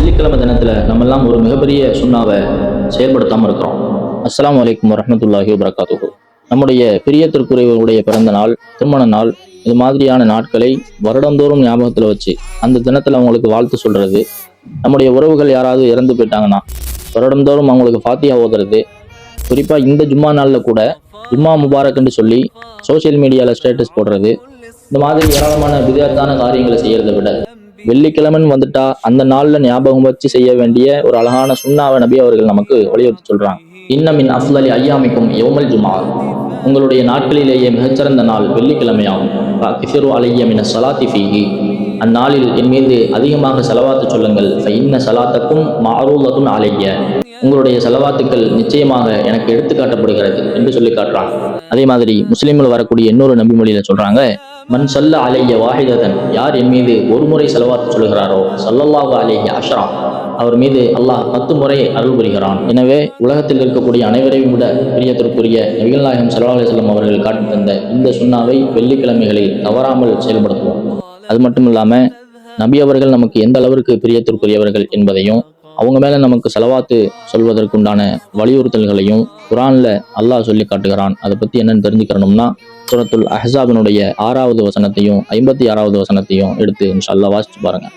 வெள்ளிக்கிழமை தினத்தில் நம்மெல்லாம் ஒரு மிகப்பெரிய சுண்ணாவை செயல்படுத்தாமல் இருக்கிறோம். அஸ்ஸலாமு அலைக்கும் வரஹ்மத்துல்லாஹி வபரகாத்துஹு. நம்முடைய பிரியத்திற்குரியவருடைய பிறந்த நாள், திருமண நாள், இது மாதிரியான நாட்களை வருடந்தோறும் ஞாபகத்தில் வச்சு அந்த தினத்தில் அவங்களுக்கு வாழ்த்து சொல்றது, நம்முடைய உறவுகள் யாராவது இறந்து போயிட்டாங்கன்னா வருடந்தோறும் அவங்களுக்கு ஃபாத்தியா ஓதுறது, குறிப்பாக இந்த ஜும்மா நாளில் கூட ஜும்மா முபாரக்னு சொல்லி சோசியல் மீடியாவில் ஸ்டேட்டஸ் போடுறது, இந்த மாதிரி ஏராளமான விதத்தான காரியங்களை செய்யறதை விட வெள்ளிக்கிழமைன்னு வந்துட்டா அந்த நாள்ல ஞாபகம் வச்சு செய்ய வேண்டிய ஒரு அழகான சுண்ணாவை நபி அவர்கள் நமக்கு வலியுறுத்தி சொல்றாங்க. இன்னமின் அஃலலி ஐயாமிக்கும் யௌமல் ஜுமா, உங்களுடைய நாட்களிலேயே மிகச்சிறந்த நாள் வெள்ளிக்கிழமையாகும். கிஃபிரு அலைய மின ஸலாத்தி ஃபீஹி, அந்நாளில் என் மீது அதிகமாக செலவாத்து சொல்லுங்கள். இன்ன ஸலாத்தக்கும் மஅரூலத்துன் அலைய, உங்களுடைய செலவாத்துக்கள் நிச்சயமாக எனக்கு எடுத்து காட்டப்படுகிறது என்று சொல்லி காட்டுறாங்க. அதே மாதிரி முஸ்லீம்கள் வரக்கூடிய இன்னொரு நபிமொழியில சொல்றாங்க, மன் சல்ல அலைய வாஹிததன், யார் என் மீது ஒரு முறை செலவாத்து சொல்கிறாரோ ஸல்லல்லாஹு அலைஹி அஷ்ரா, அவர் மீது அல்லாஹ் 10 முறை அருள் புரிகிறான். எனவே உலகத்தில் இருக்கக்கூடிய அனைவரையும் விட பிரியத்திற்குரிய நபிகள் நாயகம் ஸல்லல்லாஹு அலைஹி வஸல்லம் அவர்கள் காட்டி தந்த இந்த சுன்னாவை வெள்ளிக்கிழமைகளில் தவறாமல் செயல்படுத்துவோம். அது மட்டும் இல்லாம நபி அவர்கள் நமக்கு எந்த அளவிற்கு பிரியத்திற்குரியவர்கள் என்பதையும், அவங்க மேல நமக்கு செலவாத்து சொல்வதற்குண்டான வலியுறுத்தல்களையும் குர்ஆன்ல அல்லாஹ் சொல்லி காட்டுகிறான். அதை பத்தி என்னன்னு தெரிஞ்சுக்கணும்னா சூரத்துல் அஹ்ஸாபினுடைய 6வது வசனத்தையும் 56வது வசனத்தையும் எடுத்து இன்ஷா அல்லாஹ் வாசிச்சு பாருங்க.